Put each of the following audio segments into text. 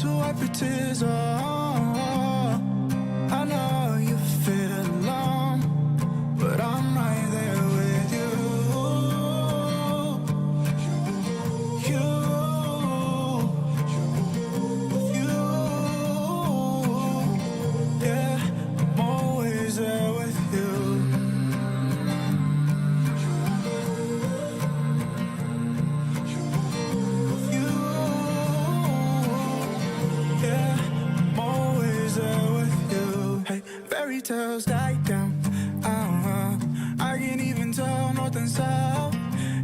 to wipe your tears off. I know you feel alone, but I'm right there with you. Yeah, I'm always there with you. Fairy tales die down. I can't even tell north and south.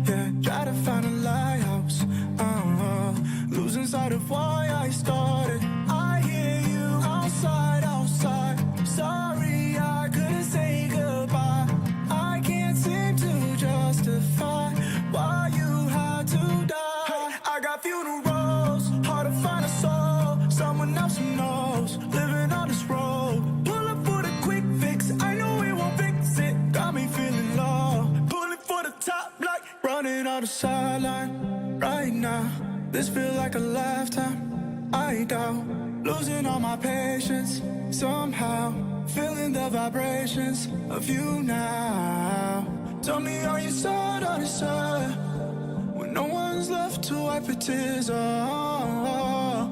Yeah, try to find a lighthouse. Losing sight of why I started. I hear you outside, outside. Sorry, I couldn't say goodbye. I can't seem to justify why you had to die. I got funerals, hard to find a soul. Someone else who knows, living on this road. Pull up for the quick fix, I know it won't fix it. Got me feeling low, pulling for the top like running on the sideline. Right now, this feel like a lifetime. I doubt, losing all my patience. Somehow, feeling the vibrations of you now. Tell me, are you sad on the side? When no one's left to wipe your tears off.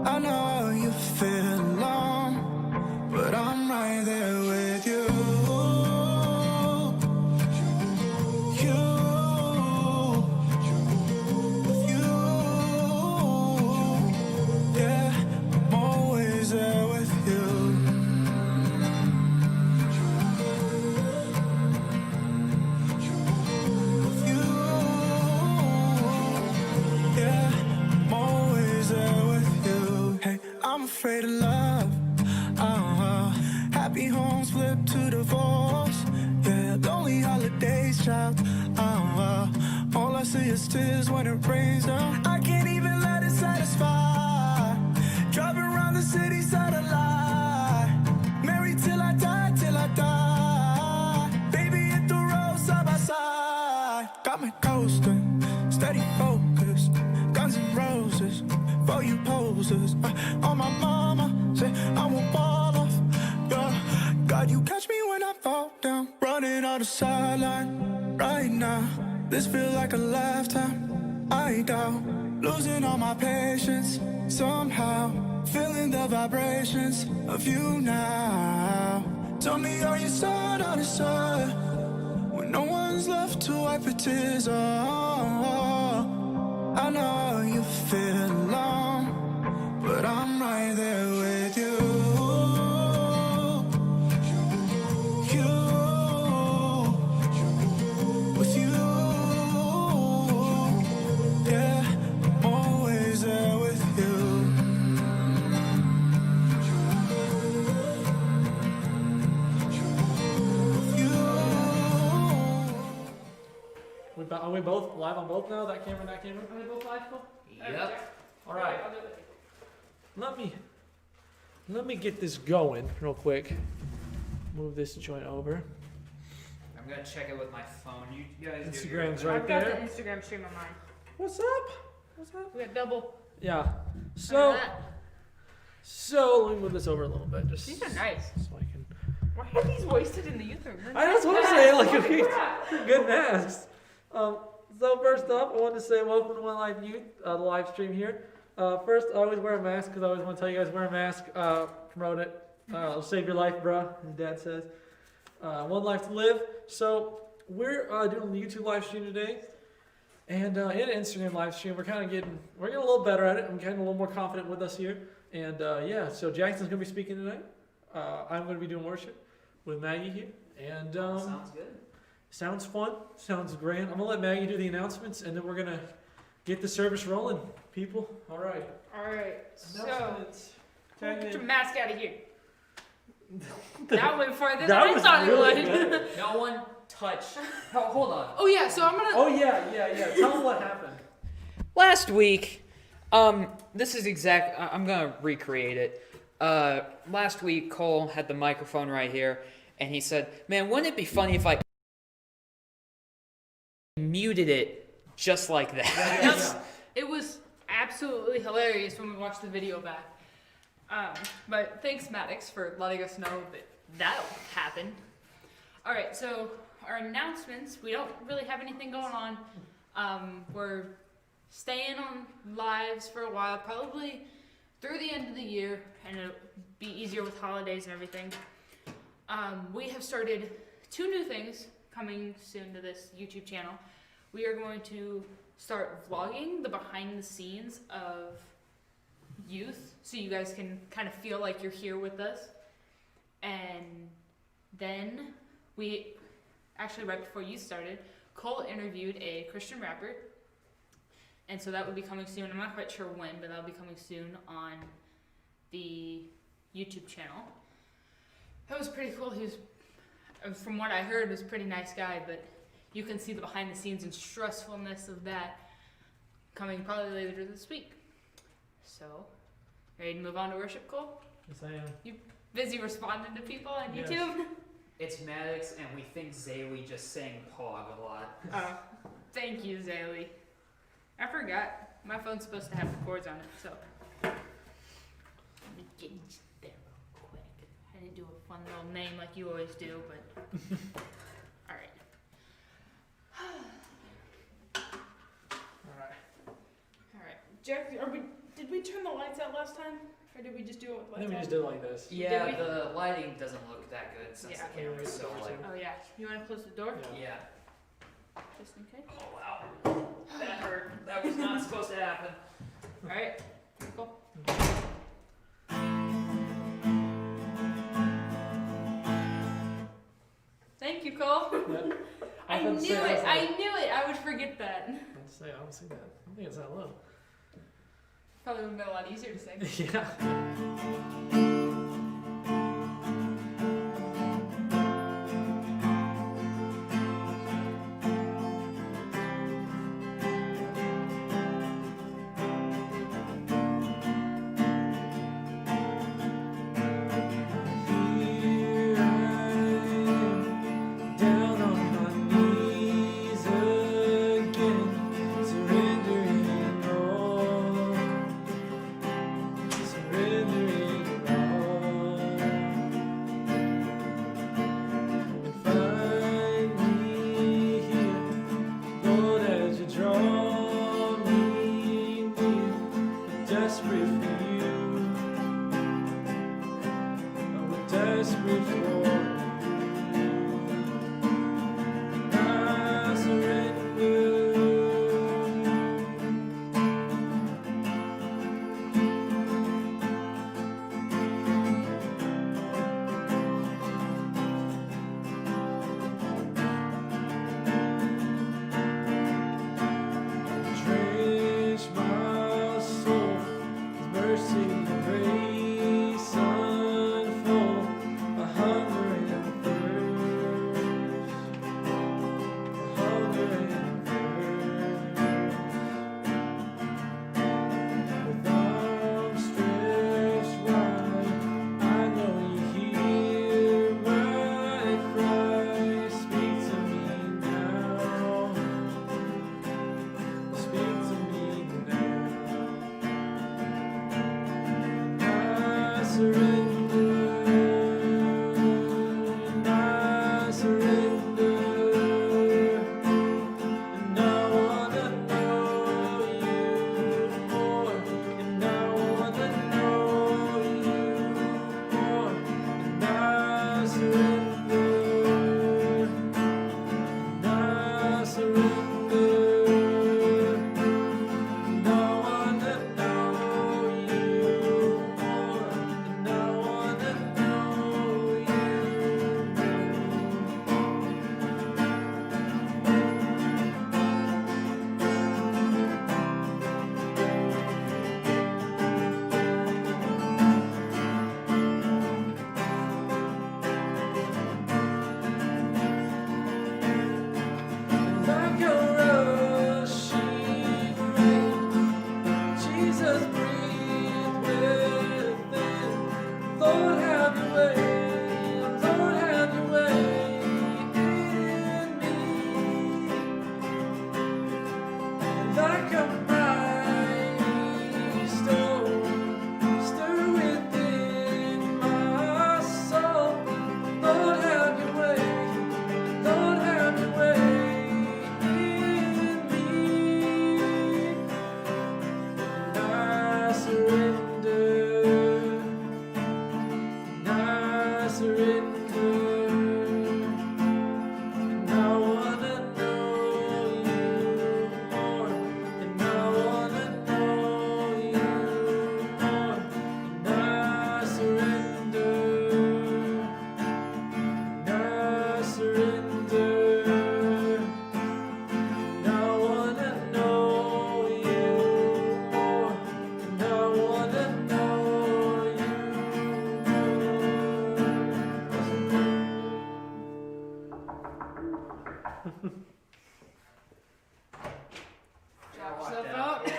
I know you feel alone, but I'm right there with you. Yeah, I'm always there with you. Yeah, I'm always there with you. Hey, I'm afraid of love. Happy homes flip to divorce. Yeah, lonely holidays, child. All I see is tears when it rains down. I can't even let it satisfy. Driving around the city satellite. Married till I die, till I die. Baby, hit the road side by side. Got me coasting, steady focused. Guns and roses, for you posers. On my mama, say I won't fall off. Yeah, God, you catch me when I fall down. Running on the sideline right now. This feel like a lifetime. I doubt, losing all my patience. Somehow, feeling the vibrations of you now. Tell me, are you sad on the side? When no one's left to wipe your tears off. I know you feel alone, but I'm right there with you. With you. Yeah, I'm always there with you. Are we both live on both now? That camera and that camera? Are we both live? Cool? Yep. All right. Let me get this going real quick. Move this joint over. I'm gonna check it with my phone. You guys do Instagram's your right I've got there. the Instagram stream on mine. What's up? What's up? We got double. Yeah. Look at So let me move this over a little bit, just These are nice. so I can. Why are these wasted in the ether? I just want to say like good masks. So first up, I want to say welcome to One Life Youth, the live stream here. First, I always wear a mask because I always want to tell you guys wear a mask. Promote it. It'll save your life, bruh. As Dad says. One life to live. So we're doing the YouTube live stream today, and in an Instagram live stream, we're getting a little better at it. I'm getting a little more confident with us here, and yeah. So Jackson's gonna be speaking tonight. I'm gonna be doing worship with Maggie here, and sounds good. sounds fun. Sounds grand. I'm gonna let Maggie do the announcements, and then we're gonna get the service rolling, people. All right. Alright, so Announcements. Tag get in. your mask out of here. That went farther than That I was thought really it would. good. No one touch. Oh, hold on. Oh yeah, so I'm gonna. Oh yeah. Tell them what happened. Last week, this is exact. I'm gonna recreate it. Last week, Cole had the microphone right here, and he said, "Man, wouldn't it be funny if I muted it just like that?" It was absolutely hilarious when we watch the video back. But thanks, Maddox, for letting us know that that'll happen. All right, so our announcements. We don't really have anything going on. We're staying on lives for a while, probably through the end of the year, and it'll be easier with holidays and everything. We have started 2 new things coming soon to this YouTube channel. We are going to start vlogging the behind the scenes of youth, so you guys can kind of feel like you're here with us. And then we actually, right before you started, Cole interviewed a Christian rapper, and so that will be coming soon. I'm not quite sure when, but that'll be coming soon on the YouTube channel. That was pretty cool. He was, from what I heard, was a pretty nice guy, but you can see the behind the scenes and stressfulness of that coming probably later this week. So, ready to move on to worship, Cole? Yes, I am. You busy responding to people on Yes. YouTube? It's Maddox, and we think Zaylee just sang Pog a lot. Oh, thank you, Zaylee. I forgot. My phone's supposed to have the cords on it, so. Let me get there real quick. I didn't do a fun little name like you always do, but. Alright. Alright. Alright. Jack, did we turn the lights out last time? Or did we just do it with I think lights we out? just did it like this. Yeah, Did we? the lighting doesn't look that good since Yeah. the camera's so like. Oh, yeah. You want to close the door? Yeah. Yeah. Just in case. Oh wow, that hurt. That was not supposed to happen. Alright. Cool. Thank you, Cole. Yep. I was about knew to say, it. I was I like- knew it. I would forget that. I'd say I don't see that. I don't think it's that low. Probably would have been a lot easier to sing. Yeah. Here I am, down on my knees again, surrendering all, surrendering all. And find me here, Lord, as you draw me near, desperate for you. We're desperate for you. I surrender. Drench my soul with mercy and grace unfold, a hunger and thirst, a hunger and thirst. With arms stretched wide, I know you hear my cry. Speak to me now. Speak to me now. I surrender. And I surrender. And I wanna know you more. And I wanna know you more. And I surrender. And I surrender. And I wanna know you more. And I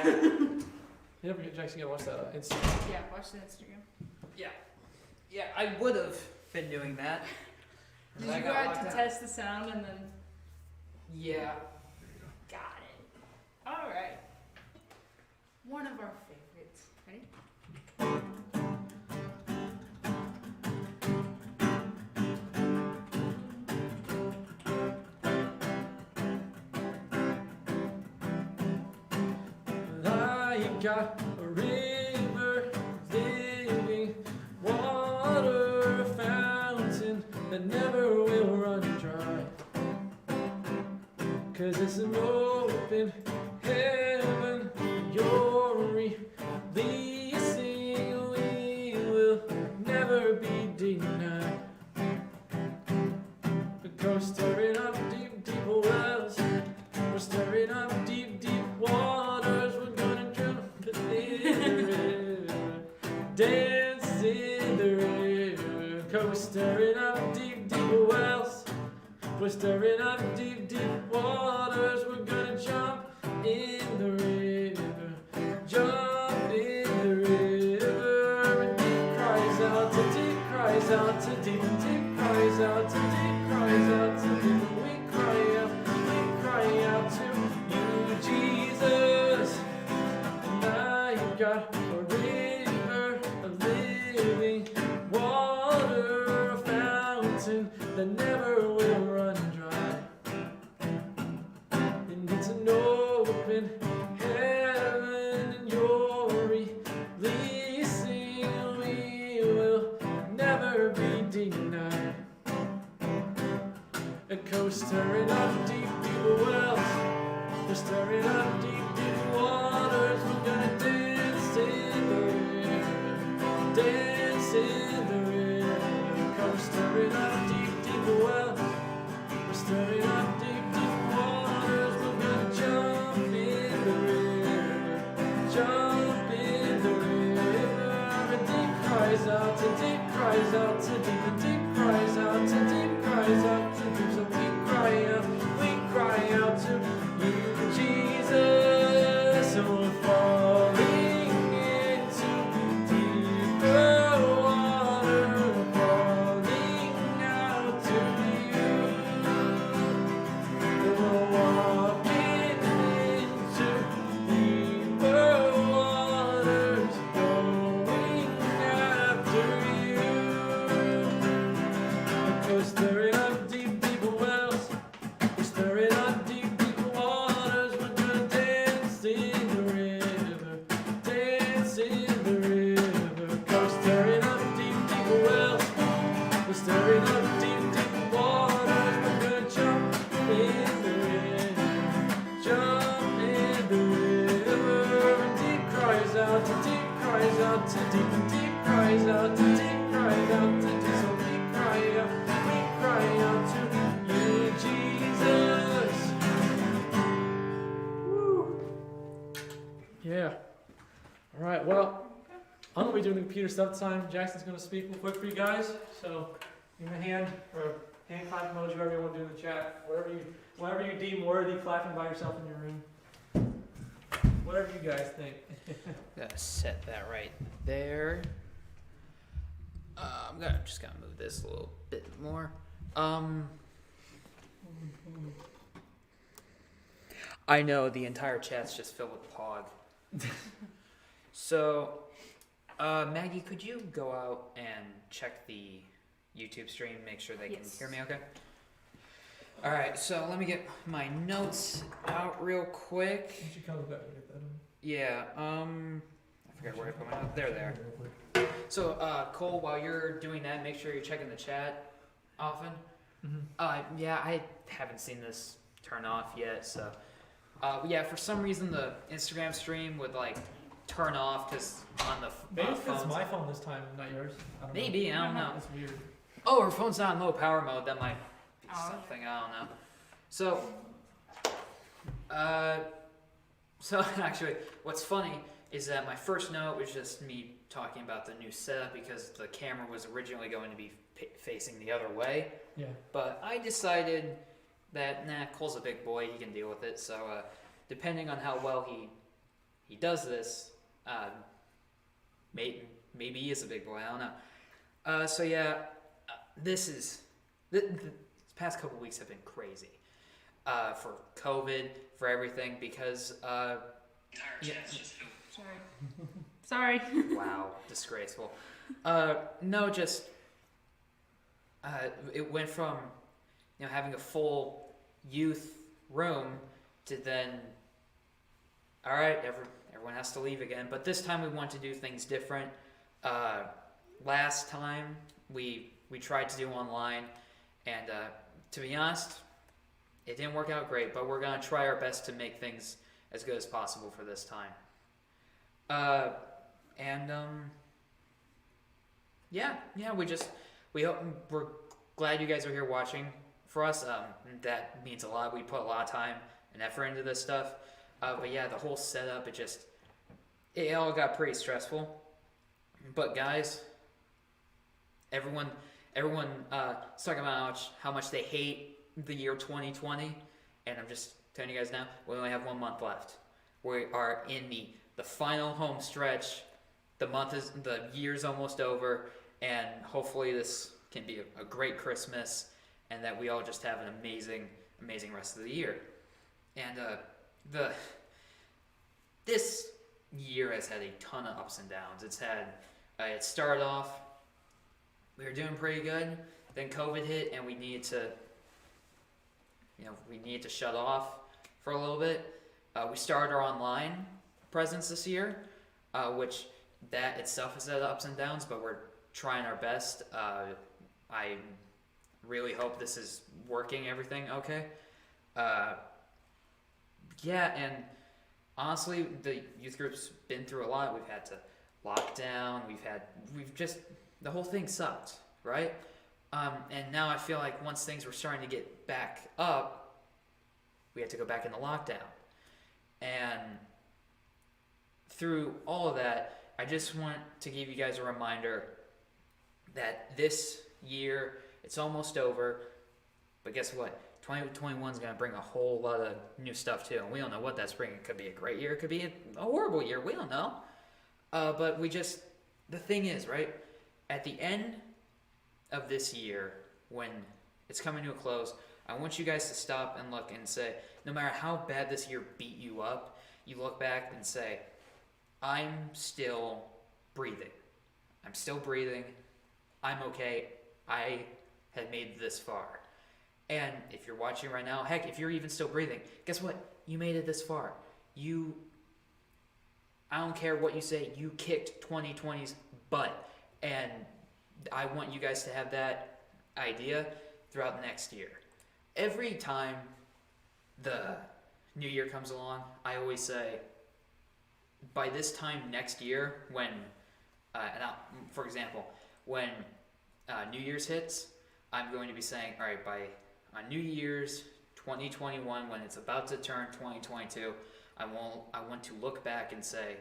Yeah, Jackson, you gotta watch that. Yeah, watch the Instagram. Yeah, I would have been doing that. Did I you go got out to locked test the sound and then Yeah. got it? All right. One of our favorites. Ready? I got a river, living water fountain that never will run dry. 'Cause it's an open heaven, you're releasing, we will never be denied. Go stirring up deep, deep wells, we're stirring up deep, deep waters, we're gonna jump in the river, dance in the river. Go stirring up deep, deep wells, we're stirring up deep, deep waters, we're gonna jump in the river, jump in the river. And deep cries out to deep, cries out to deep, and deep cries out to deep, cries out to deep, and we cry out to you, Jesus. And I've got a river of living water, a fountain that never will run dry. And it's an open heaven, and you're releasing, we will never be denied. A coast stirring up deep, deep wells, we're stirring up deep, deep waters, we're gonna dance in the river, dance in the river. Coast stirring up deep, deep wells, we're stirring up deep, deep waters, we're gonna jump in the river, jump in the river. And deep cries out to deep, cries out to deep, and deep cries out to deep, cries out to deep. So we cry out to you, Jesus. So we're falling into deeper water, calling out to you. We're walking into deeper waters, going after you. Because stirring up deep, deep wells, we're stirring up deep, deep waters, we're gonna dance in the river, dance in the river. Go stirring up deep, deep wells, we're stirring up deep, deep waters, we're gonna jump in the river, jump in the river. And deep cries out to deep, cries out to deep, and deep cries out to deep, cries out to deep. So we cry out to you, Jesus. Woo. Yeah. All right. Well, I'm gonna be doing the computer stuff this time. Jackson's gonna speak real quick for you guys. So give me a hand or hand clap emoji, whatever you want to do in the chat. Whatever you deem worthy, clapping by yourself in your room. Whatever you guys think. Gotta set that right there. Just gonna move this a little bit more. I know the entire chat's just filled with Pog. So, Maggie, could you go out and check the YouTube stream, make sure they can Yes. hear me okay? Alright, so let me get my notes out real quick. You should come back and get that on. Yeah, I forgot where I put my notes. There they are. So, Cole, while you're doing that, make sure you're checking the chat often. Mm-hmm. Yeah, I haven't seen this turn off yet, so. Yeah, for some reason the Instagram stream would like turn off because on the Maybe it's phones. my phone this time, not yours. I don't know. Maybe, I don't know. It's weird. Oh, her phone's not in low power mode. That might be Oh. something. I don't know. So, so actually, what's funny is that my first note was just me talking about the new setup because the camera was originally going to be facing the other way. Yeah. But I decided that Cole's a big boy. He can deal with it. So, depending on how well he he does this. Maybe he is a big boy. I don't know. So yeah, this past couple weeks have been crazy for COVID, for everything, because yeah, Sorry. wow, disgraceful. No, just it went from having a full youth room to then, all right, everyone has to leave again. But this time we want to do things different. Last time we tried to do online, and to be honest, it didn't work out great. But we're gonna try our best to make things as good as possible for this time. Yeah, we're glad you guys are here watching. For us, that means a lot. We put a lot of time and effort into this stuff. But yeah, the whole setup, it all got pretty stressful. But guys, everyone talking about how much they hate the year 2020, and I'm just telling you guys now, we only have 1 month left. We are in the final home stretch. The year's almost over, and hopefully this can be a great Christmas, and that we all just have an amazing rest of the year. And this year has had a ton of ups and downs. It started off, we were doing pretty good, then COVID hit, and we needed to shut off for a little bit. We started our online presence this year, which that itself has had ups and downs, but we're trying our best. I really hope this is working everything okay. Yeah, and honestly, the youth group's been through a lot. We've had to lock down. The whole thing sucked, right? And now I feel like once things were starting to get back up, we had to go back into lockdown. And through all of that, I just want to give you guys a reminder that this year, it's almost over, but guess what? 2021 is going to bring a whole lot of new stuff too, and we don't know what that's bringing. It could be a great year, it could be a horrible year, we don't know. But the thing is, right, at the end of this year, when it's coming to a close, I want you guys to stop and look and say, no matter how bad this year beat you up, you look back and say, I'm still breathing. I'm still breathing. I'm okay. I have made this far. And if you're watching right now, heck, if you're even still breathing, guess what? You made it this far. I don't care what you say, you kicked 2020's butt. And I want you guys to have that idea throughout next year. Every time the new year comes along, I always say, by this time next year, when, for example, when New Year's hits, I'm going to be saying, all right, on New Year's 2021, when it's about to turn 2022, I want to look back and say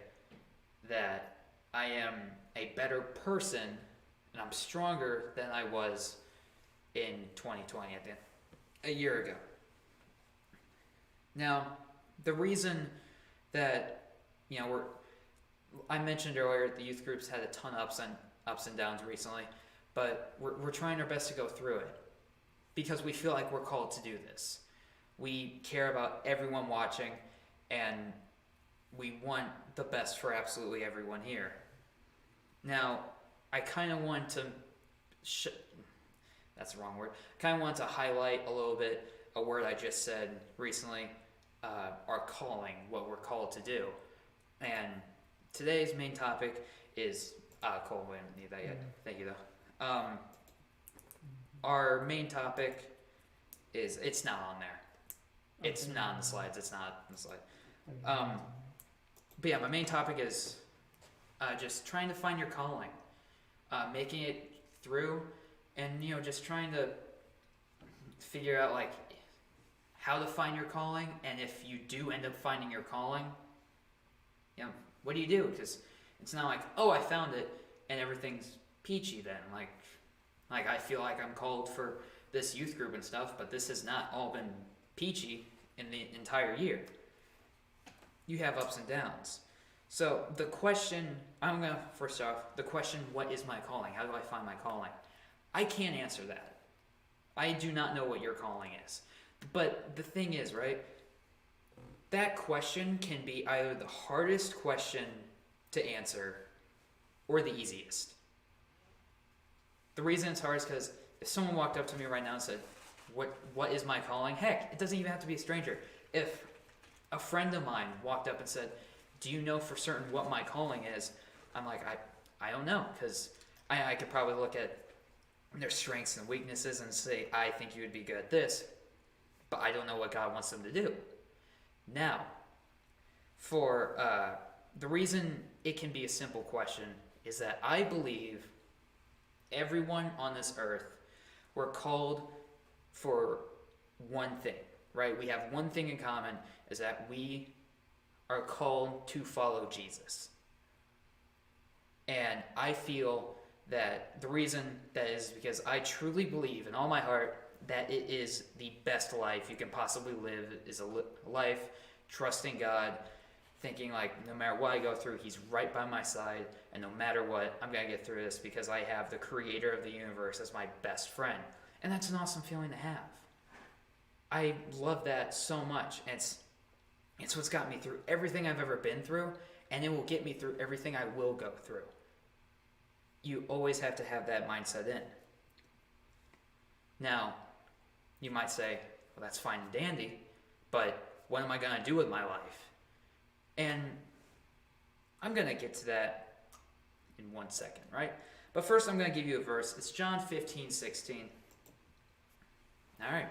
that I am a better person and I'm stronger than I was in 2020 a year ago. Now, the reason that I mentioned earlier, the youth groups had a ton of ups and downs recently, but we're trying our best to go through it because we feel like we're called to do this. We care about everyone watching, and we want the best for absolutely everyone here. Now, I kind of want to that's the wrong word. Kind of want to highlight a little bit a word I just said recently, our calling, what we're called to do. And today's main topic is, Cole, we didn't need that yet. Thank you though. Our main topic is, it's not on there. It's not on the slides, it's not on the slide. But yeah, my main topic is just trying to find your calling, making it through, and just trying to figure out like how to find your calling, and if you do end up finding your calling, what do you do? Because it's not like, oh, I found it and everything's peachy then. Like I feel like I'm called for this youth group and stuff, but this has not all been peachy in the entire year. You have ups and downs. So the question, first off, the question, what is my calling? How do I find my calling? I can't answer that. I do not know what your calling is. But the thing is, right, that question can be either the hardest question to answer or the easiest. The reason it's hard is because if someone walked up to me right now and said, what is my calling? Heck, it doesn't even have to be a stranger. If a friend of mine walked up and said, do you know for certain what my calling is? I'm like, I don't know, because I could probably look at their strengths and weaknesses and say, I think you would be good at this, but I don't know what God wants them to do. Now, for the reason it can be a simple question is that I believe everyone on this earth, we're called for one thing, right? We have one thing in common, is that we are called to follow Jesus. And I feel that the reason that is because I truly believe in all my heart that it is the best life you can possibly live, is a life trusting God, thinking like no matter what I go through, he's right by my side, and no matter what, I'm going to get through this because I have the creator of the universe as my best friend. And that's an awesome feeling to have. I love that so much. It's what's got me through everything I've ever been through, and it will get me through everything I will go through. You always have to have that mindset in. Now, you might say, well, that's fine and dandy, but what am I going to do with my life? And I'm going to get to that in 1 second, right? But first I'm going to give you a verse. It's John 15:16. All right.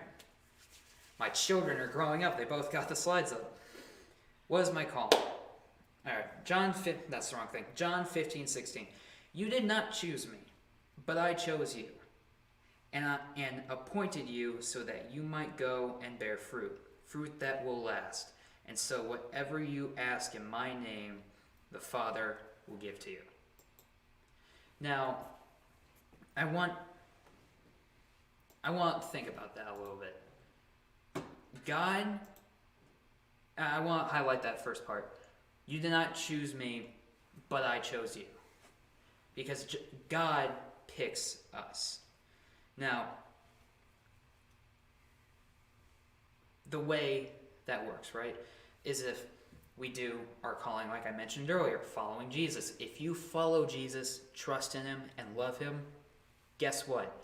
My children are growing up. They both got the slides up. What is my call? All right. That's the wrong thing. John 15:16. You did not choose me, but I chose you, and appointed you so that you might go and bear fruit that will last. And so whatever you ask in my name, the Father will give to you. Now, I want to think about that a little bit. God, I want to highlight that first part. You did not choose me, but I chose you. Because God picks us. Now, the way that works, right, is if we do our calling, like I mentioned earlier, following Jesus. If you follow Jesus, trust in him, and love him, guess what?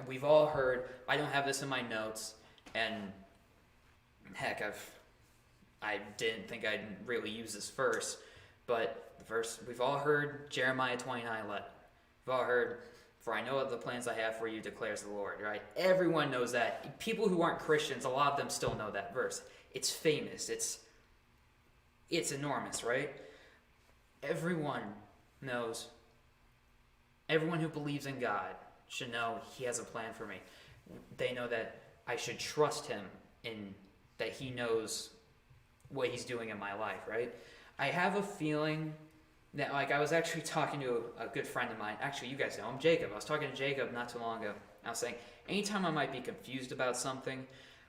We've all heard, I don't have this in my notes, and heck, I didn't think I'd really use this verse, but the verse, we've all heard Jeremiah 29:11. We've all heard, for I know the plans I have for you, declares the Lord, right? Everyone knows that. People who aren't Christians, a lot of them still know that verse. It's famous. It's enormous, right? Everyone knows, everyone who believes in God should know he has a plan for me. They know that I should trust him in that he knows what he's doing in my life, right? I have a feeling that, like, I was actually talking to a good friend of mine. Actually, you guys know him, Jacob. I was talking to Jacob not too long ago. I was saying, anytime I might be confused about something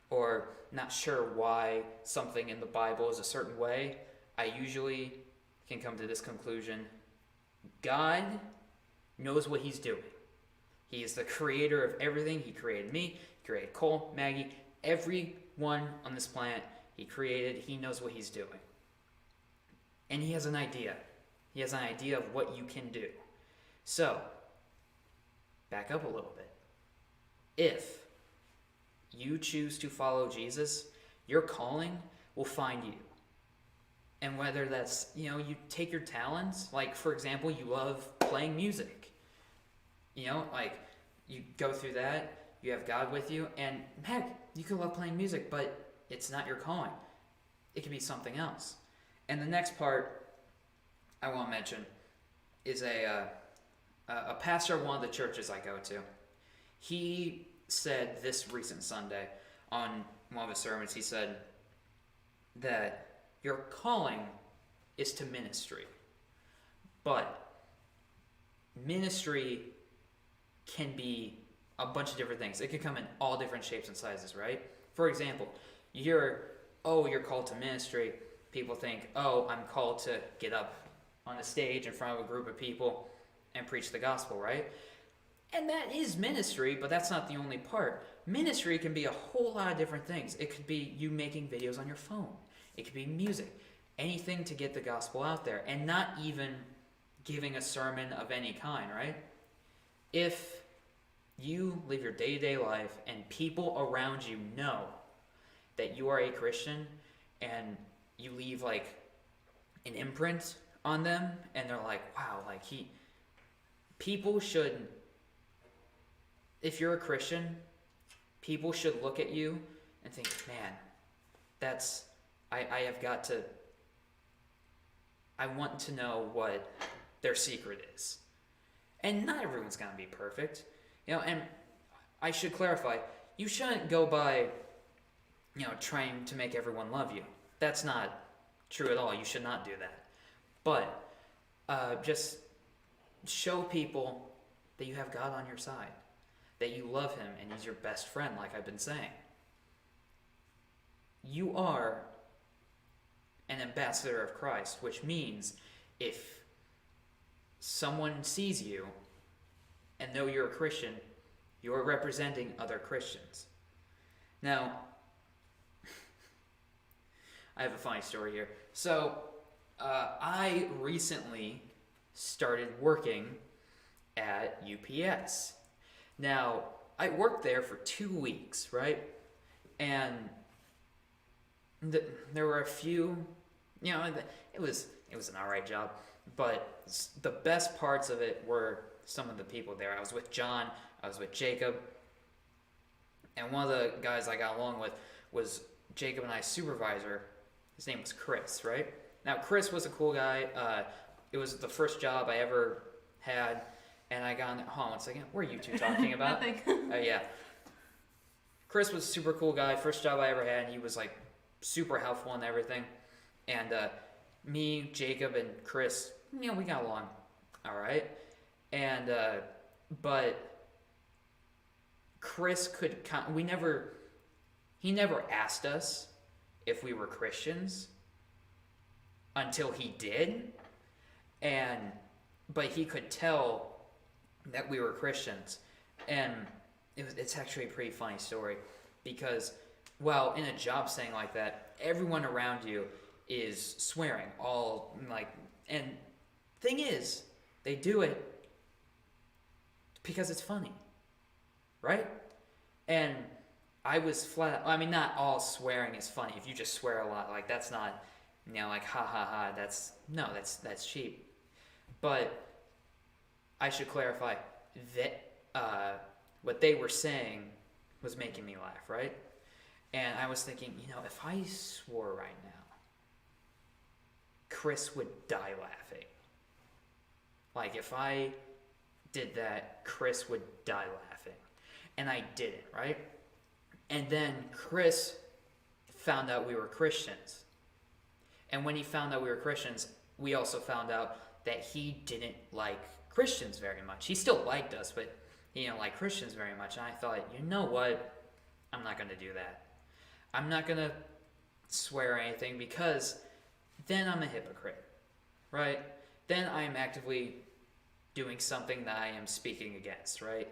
or not sure why something in the Bible is a certain way, I usually can come to this conclusion. God knows what he's doing. He is the creator of everything. He created me, he created Cole, Maggie, everyone on this planet he created. He knows what he's doing. And he has an idea. He has an idea of what you can do. So, back up a little bit. If you choose to follow Jesus, your calling will find you. And whether that's, you take your talents, like, for example, you love playing music. Like, you go through that, you have God with you, and heck, you could love playing music, but it's not your calling. It could be something else. And the next part I want to mention is a pastor of one of the churches I go to. He said this recent Sunday on one of his sermons, he said that your calling is to ministry. But ministry can be a bunch of different things. It can come in all different shapes and sizes, right? For example, you're called to ministry, people think, oh, I'm called to get up on a stage in front of a group of people and preach the gospel, right? And that is ministry, but that's not the only part. Ministry can be a whole lot of different things. It could be you making videos on your phone. It could be music. Anything to get the gospel out there. And not even giving a sermon of any kind, right? If you live your day-to-day life and people around you know that you are a Christian and you leave like an imprint on them and they're like, wow, like people should, if you're a Christian, people should look at you and think, man, I have got to, I want to know what their secret is. And not everyone's going to be perfect. And I should clarify, you shouldn't go by, trying to make everyone love you. That's not true at all. You should not do that. But just show people that you have God on your side, that you love him and he's your best friend, like I've been saying. You are an ambassador of Christ, which means if someone sees you and know you're a Christian, you're representing other Christians. Now, I have a funny story here. So, I recently started working at UPS. Now, I worked there for 2 weeks, right? And there were a few, it was an alright job, but the best parts of it were some of the people there. I was with John, I was with Jacob, and one of the guys I got along with was Jacob and I's supervisor. His name was Chris, right? Now, Chris was a cool guy. It was the first job I ever had, and I got hold on one second. What are you two talking about? Nothing. Yeah. Chris was a super cool guy. First job I ever had, and he was like super helpful and everything. And me, Jacob, and Chris, we got along all right. And but Chris he never asked us if we were Christians until he did. But he could tell that we were Christians. And it's actually a pretty funny story because, well, in a job setting like that, everyone around you is swearing and thing is, they do it because it's funny, right? And I was not all swearing is funny. If you just swear a lot, like that's not, like ha ha ha, that's cheap. But I should clarify that what they were saying was making me laugh, right? And I was thinking, if I swore right now, Chris would die laughing. Like if I did that, Chris would die laughing. And I didn't, right? And then Chris found out we were Christians. And when he found out we were Christians, we also found out that he didn't like Christians very much. He still liked us, but he didn't like Christians very much. And I thought, you know what? I'm not going to do that. I'm not going to swear or anything because then I'm a hypocrite, right? Then I am actively doing something that I am speaking against, right?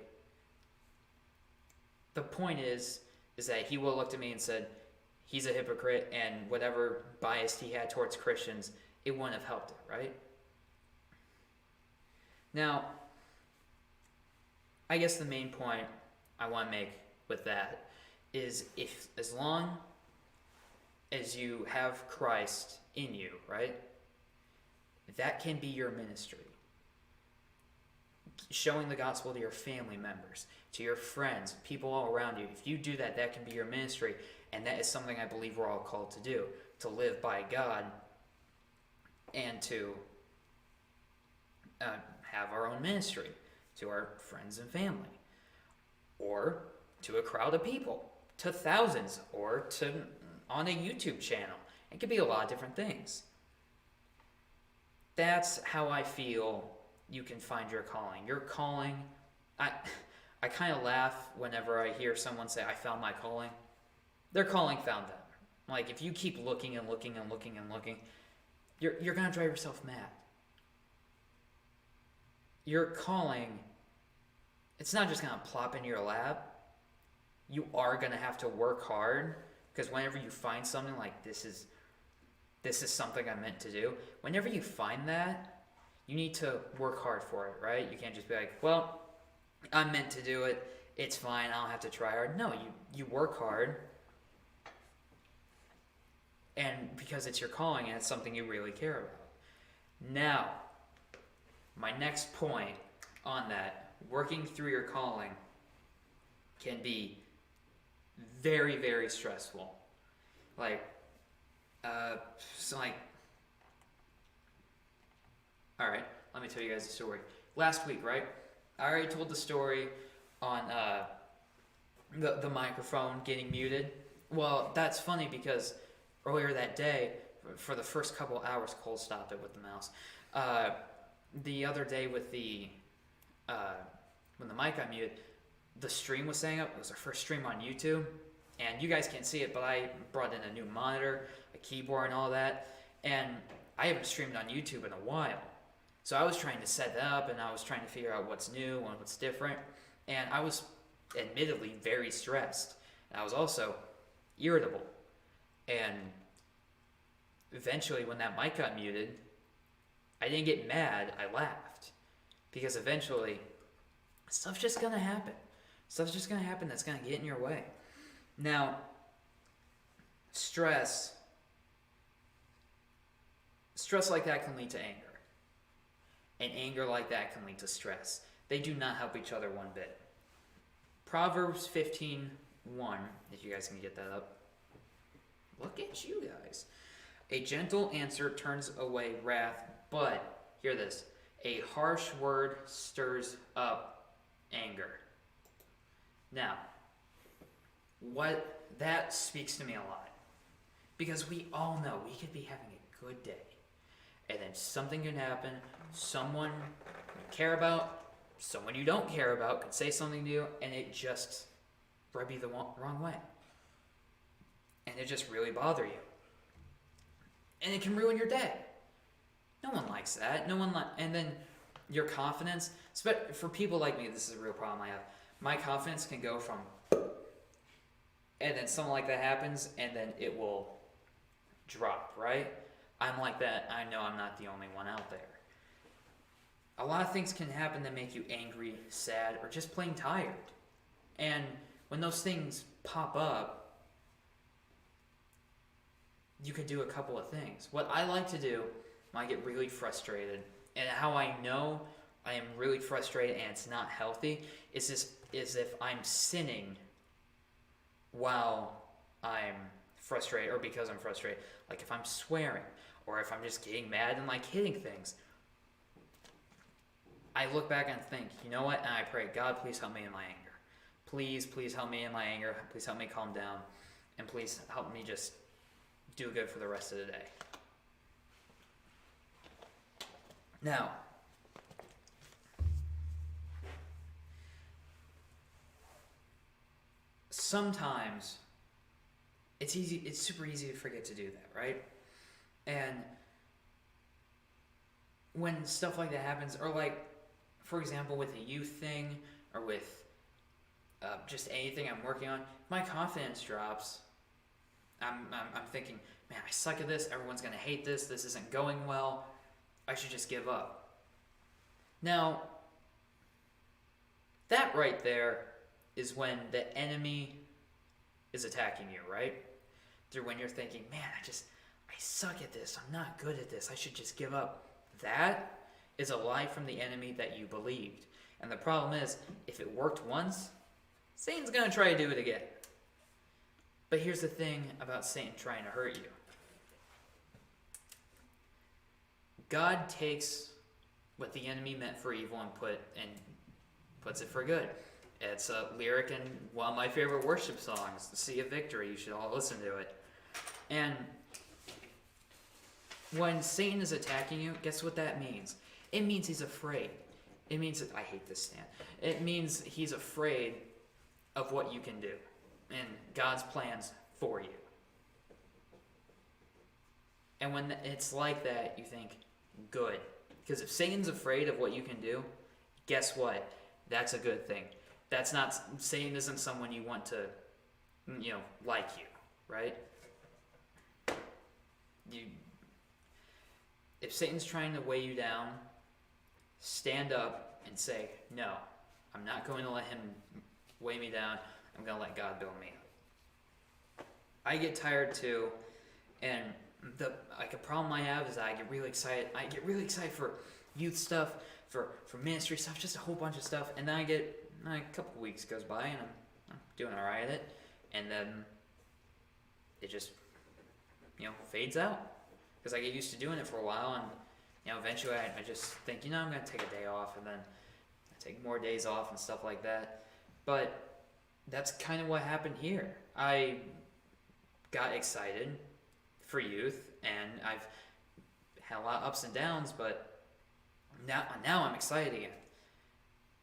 The point is that he would have looked at me and said, he's a hypocrite, and whatever bias he had towards Christians, it wouldn't have helped it, right? Now, I guess the main point I want to make with that is as long as you have Christ in you, right? That can be your ministry. Showing the gospel to your family members, to your friends, people all around you. If you do that, that can be your ministry. And that is something I believe we're all called to do. To live by God and to have our own ministry to our friends and family. Or to a crowd of people. To thousands. Or to on a YouTube channel. It could be a lot of different things. That's how I feel you can find your calling. Your calling, I kind of laugh whenever I hear someone say, I found my calling. Their calling found them, Like, if you keep looking and looking and looking and looking, you're gonna drive yourself mad. Your calling, it's not just gonna plop in your lap. You are gonna have to work hard, because whenever you find something like this is something I'm meant to do, whenever you find that, you need to work hard for it, right? You can't just be like, well, I'm meant to do it, it's fine, I don't have to try hard. No, you work hard, and because it's your calling and it's something you really care about. Now, my next point on that, working through your calling can be very, very stressful. Like, alright, let me tell you guys a story. Last week, right? I already told the story on the microphone getting muted. Well, that's funny because earlier that day, for the first couple hours, Cole stopped it with the mouse. The other day with when the mic got muted, the stream was staying up. It was our first stream on YouTube, and you guys can't see it, but I brought in a new monitor, a keyboard, and all that, and I haven't streamed on YouTube in a while. So I was trying to set that up, and I was trying to figure out what's new and what's different, and I was admittedly very stressed. And I was also irritable, and eventually when that mic got muted, I didn't get mad, I laughed. Because eventually, stuff's just gonna happen. Stuff's just gonna happen that's gonna get in your way. Now, stress like that can lead to anger. And anger like that can lead to stress. They do not help each other one bit. Proverbs 15:1, if you guys can get that up. Look at you guys. A gentle answer turns away wrath, but, hear this, a harsh word stirs up anger. Now, that speaks to me a lot. Because we all know we could be having a good day, and then something can happen, someone you care about, someone you don't care about could say something to you, and it just rub you the wrong way. And it just really bother you. And it can ruin your day. No one likes that. And then your confidence, for people like me, this is a real problem I have. My confidence can go from, and then something like that happens, and then it will drop, right? I'm like that. I know I'm not the only one out there. A lot of things can happen that make you angry, sad, or just plain tired. And when those things pop up, you could do a couple of things. What I like to do when I get really frustrated, and how I know I am really frustrated and it's not healthy, is if I'm sinning while I'm frustrated, or because I'm frustrated. Like if I'm swearing, or if I'm just getting mad and like hitting things. I look back and think, you know what? And I pray, God, please help me in my anger. Please, please help me in my anger. Please help me calm down. And please help me just do good for the rest of the day. Now, sometimes it's super easy to forget to do that, right? And when stuff like that happens, or like, for example, with a youth thing, or with just anything I'm working on, my confidence drops. I'm thinking, man, I suck at this, everyone's gonna hate this isn't going well, I should just give up. Now, that right there is when the enemy is attacking you, right? Through when you're thinking, man, I suck at this, I'm not good at this, I should just give up. That is a lie from the enemy that you believed. And the problem is, if it worked once, Satan's gonna try to do it again. But here's the thing about Satan trying to hurt you. God takes what the enemy meant for evil and puts it for good. It's a lyric in one of my favorite worship songs, The Sea of Victory. You should all listen to it. And when Satan is attacking you, guess what that means? It means he's afraid. It means I hate this stand. It means he's afraid of what you can do and God's plans for you. And when it's like that, you think, good. Because if Satan's afraid of what you can do, guess what? That's a good thing. That's not, Satan isn't someone you want to, like you, right? If Satan's trying to weigh you down, stand up and say, no, I'm not going to let him weigh me down. I'm going to let God build me up. I get tired too, and a problem I have is I get really excited. I get really excited for youth stuff, for ministry stuff, just a whole bunch of stuff, and then a couple weeks goes by and I'm doing all right at it, and then it just fades out because I get used to doing it for a while, and eventually I just think I'm gonna take a day off, and then I take more days off and stuff like that. But that's kind of what happened here. I got excited for youth, and I've had a lot of ups and downs, but now I'm excited again.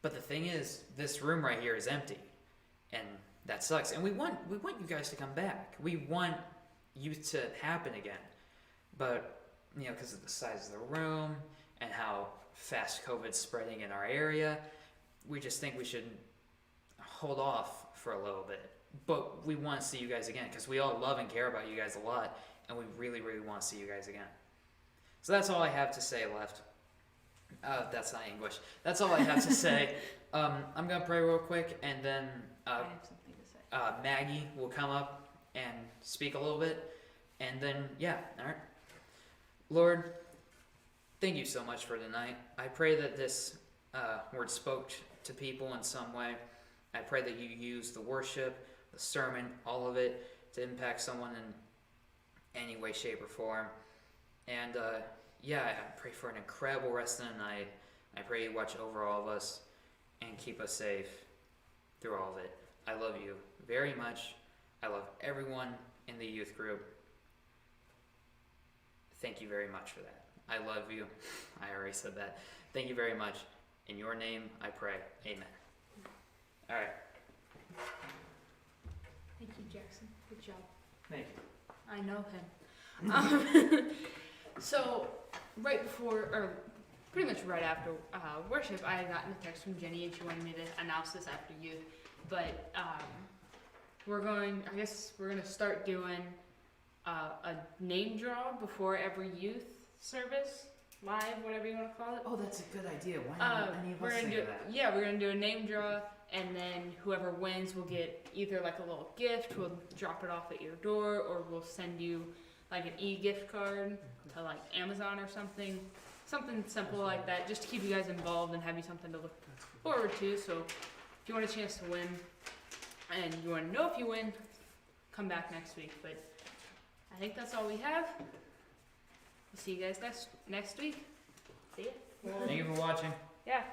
But the thing is, this room right here is empty, and that sucks. And we want you guys to come back. We want youth to happen again. But because of the size of the room and how fast COVID's spreading in our area, we just think we should hold off for a little bit. But we want to see you guys again because we all love and care about you guys a lot, and we really, really want to see you guys again. So that's all I have to say left. That's not English. That's all I have to say. I'm going to pray real quick, and then I have something to say. Maggie will come up and speak a little bit, and then, all right. Lord, thank you so much for tonight. I pray that this word spoke to people in some way. I pray that you use the worship, the sermon, all of it to impact someone in any way, shape, or form. And I pray for an incredible rest of the night. I pray you watch over all of us and keep us safe through all of it. I love you very much. I love everyone in the youth group. Thank you very much for that. I love you. I already said that. Thank you very much. In your name, I pray. Amen. All right. Thank you, Jackson. Good job. Thank you. I know him. So, right before, or pretty much right after worship, I had gotten a text from Jenny, and she wanted me to announce this after youth. But we're going to start doing a name draw before every youth service, live, whatever you want to call it. Oh, that's a good idea. Why not any of us think of that? Yeah, we're going to do a name draw, and then whoever wins will get either like a little gift, we'll drop it off at your door, or we'll send you like an e-gift card to like Amazon or something simple like that, just to keep you guys involved and have you something to look forward to. So if you want a chance to win and you want to know if you win, come back next week. But I think that's all we have. We'll see you guys next week. See ya. Thank you for watching. Yeah.